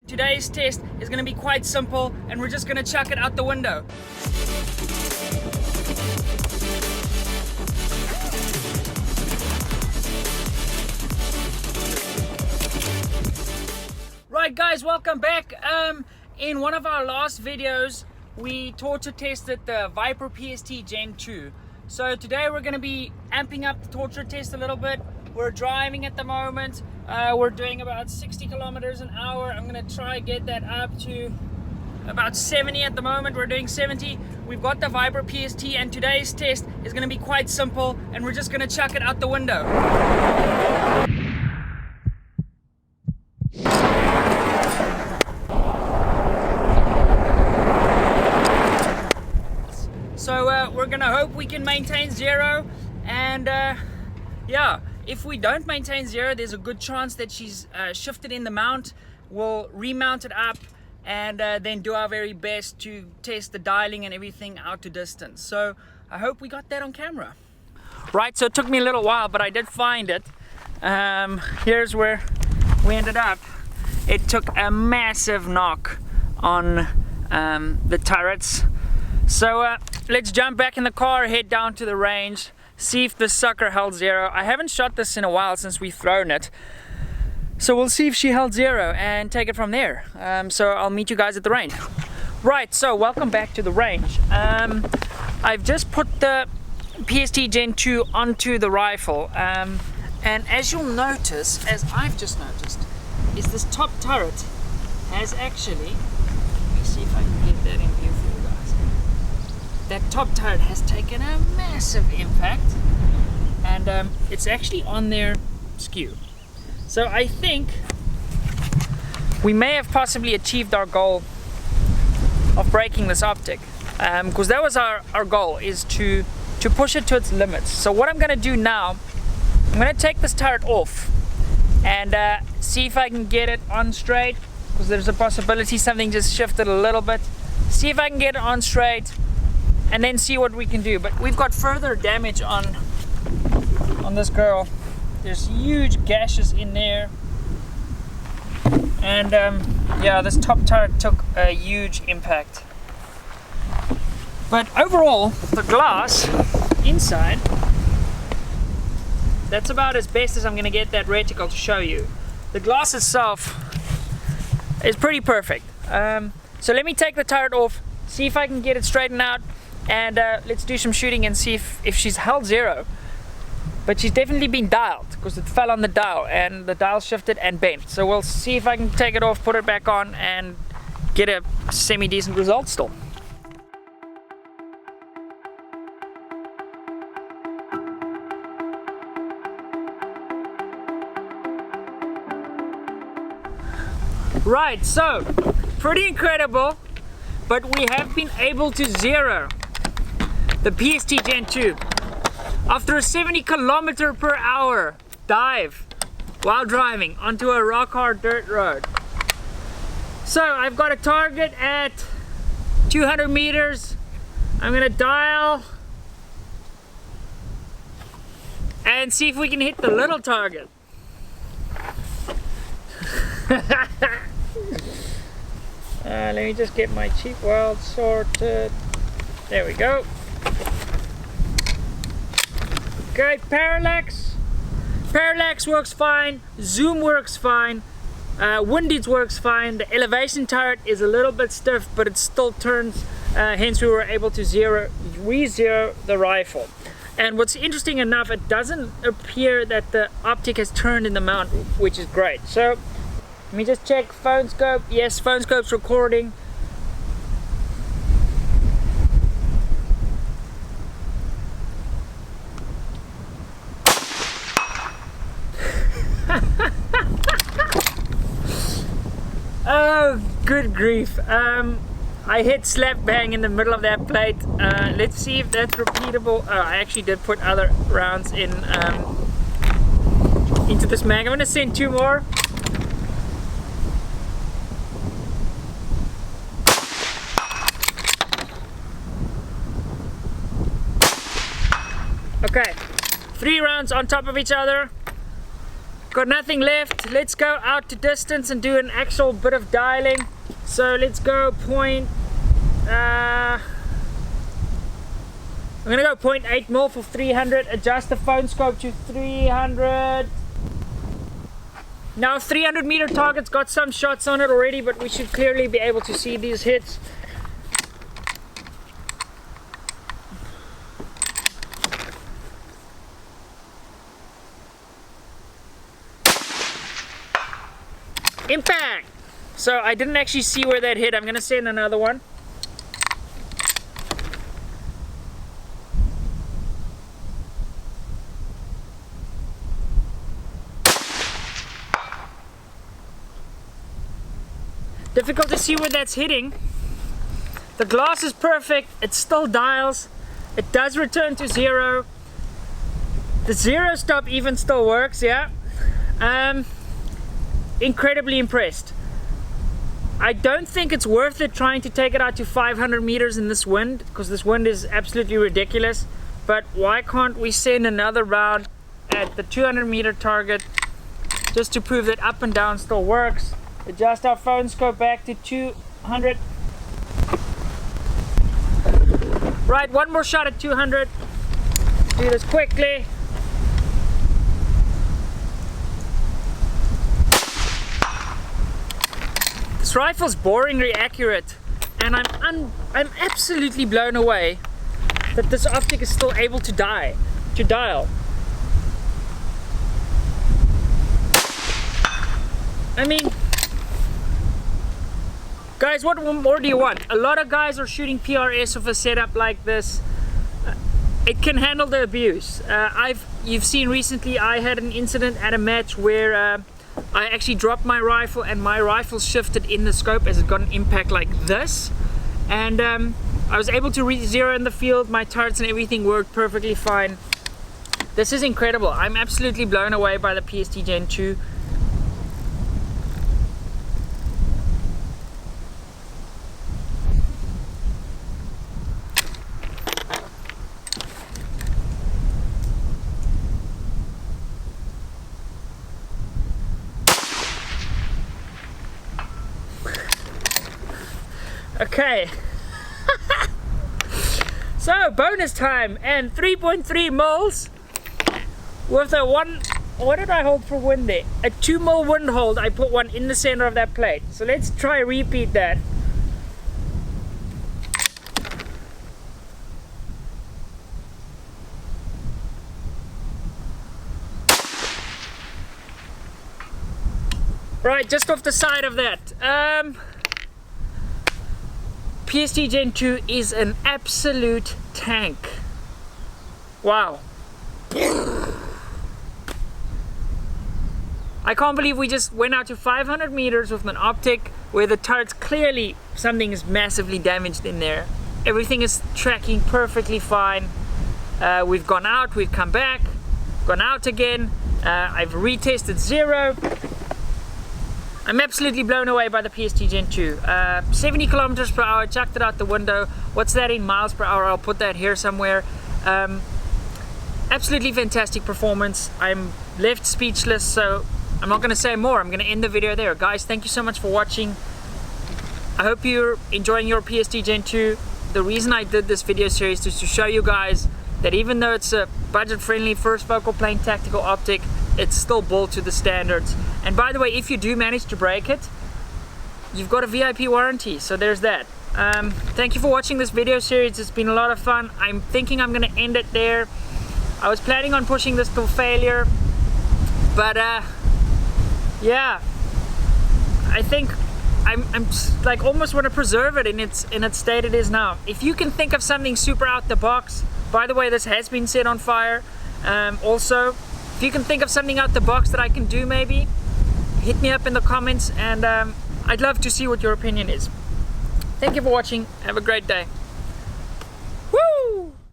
Today's test is going to be quite simple and we're just going to chuck it out the window. Right guys, welcome back. In one of our last videos we torture tested the Vortex PST Gen2. So today we're going to be amping up the torture test a little bit. We're driving at the moment. We're doing about 60 kilometers an hour. I'm going to try get that up to about 70 at the moment. We're doing 70. We've got the Vortex PST and today's test is going to be quite simple and we're just going to chuck it out the window. So we're going to hope we can maintain zero, and yeah, if we don't maintain zero, there's a good chance that she's shifted in the mount. We'll remount it up and then do our very best to test the dialing and everything out to distance. So I hope we got that on camera. Right, so it took me a little while, but I did find it. Here's where we ended up. It took a massive knock on the turrets. So let's jump back in the car, head down to the range, see if the sucker held zero. I haven't shot this in a while since we've thrown it. So we'll see if she held zero and take it from there. So I'll meet you guys at the range. Right, so welcome back to the range. I've just put the PST Gen2 onto the rifle. And as you'll notice, as I've just noticed, is this top turret has actually, let me see if I can get that in view for you guys. That top turret has taken a massive impact and it's actually on their skew. So I think we may have possibly achieved our goal of breaking this optic, because that was our goal, is to push it to its limits. So what I'm going to do now, I'm going to take this turret off and see if I can get it on straight, because there's a possibility something just shifted a little bit. See if I can get it on straight and then see what we can do. But we've got further damage on this girl. There's huge gashes in there, and yeah, this top turret took a huge impact. But overall, the glass inside, that's about as best as I'm going to get that reticle to show you. The glass itself is pretty perfect. So let me take the turret off, see if I can get it straightened out, and let's do some shooting and see if she's held zero. But she's definitely been dialed, because it fell on the dial and the dial shifted and bent. So we'll see if I can take it off, put it back on, and get a semi-decent result still. Right, so pretty incredible, but we have been able to zero the PST Gen2 after a 70 kilometer per hour dive while driving onto a rock hard dirt road. So I've got a target at 200 meters. I'm gonna dial and see if we can hit the little target. Let me just get my cheap weld sorted. There we go. Okay, parallax works fine, zoom works fine, windage works fine. The elevation turret is a little bit stiff, but it still turns, hence we were able to re-zero the rifle. And what's interesting enough, it doesn't appear that the optic has turned in the mount, which is great. So let me just check phone scope. Yes, phone scope's recording. Oh, good grief. I hit slap bang in the middle of that plate. Let's see if that's repeatable. Oh, I actually did put other rounds in into this mag. I'm gonna send 2 more. Okay, 3 rounds on top of each other. Got nothing left. Let's go out to distance and do an actual bit of dialing. So let's go I'm gonna go 0.8 mil for 300, adjust the phone scope to 300. Now 300 meter target's got some shots on it already, but we should clearly be able to see these hits. Impact! So I didn't actually see where that hit. I'm gonna send another one. Difficult to see where that's hitting. The glass is perfect. It still dials. It does return to 0. The 0 stop even still works, yeah. Incredibly impressed. I don't think it's worth it trying to take it out to 500 meters in this wind, because this wind is absolutely ridiculous. But why can't we send another round at the 200 meter target just to prove that up and down still works? Adjust our phone scope back to 200. Right, one more shot at 200. Do this quickly. This rifle's boringly accurate, and I'm absolutely blown away that this optic is still able to dial. I mean, guys, what more do you want? A lot of guys are shooting PRS with a setup like this. It can handle the abuse. You've seen recently I had an incident at a match where I actually dropped my rifle and my rifle shifted in the scope as it got an impact like this. And I was able to reach 0 in the field. My turrets and everything worked perfectly fine. This is incredible. I'm absolutely blown away by the PST Gen 2. Okay, so bonus time and 3.3 mils with a what did I hold for wind there? A 2 mil wind hold. I put one in the center of that plate. So let's try repeat that. Right, just off the side of that. PST Gen 2 is an absolute tank. Wow. I can't believe we just went out to 500 meters with an optic where the turret's clearly something is massively damaged in there. Everything is tracking perfectly fine. We've gone out, we've come back, gone out again. I've retested 0. I'm absolutely blown away by the PST Gen 2. 70 kilometers per hour, chucked it out the window. What's that in miles per hour? I'll put that here somewhere. Absolutely fantastic performance. I'm left speechless, so I'm not going to say more. I'm going to end the video there. Guys, thank you so much for watching. I hope you're enjoying your PST Gen 2. The reason I did this video series is to show you guys that even though it's a budget-friendly first focal plane tactical optic, it's still built to the standards. And by the way, if you do manage to break it, you've got a VIP warranty, so there's that. Thank you for watching this video series. It's been a lot of fun. I'm thinking I'm gonna end it there. I was planning on pushing this till failure, but yeah, I think I'm like almost want to preserve it in its state it is now. If you can think of something super out the box, by the way, this has been set on fire. Also, if you can think of something out the box that I can do, maybe hit me up in the comments, and I'd love to see what your opinion is. Thank you for watching. Have a great day.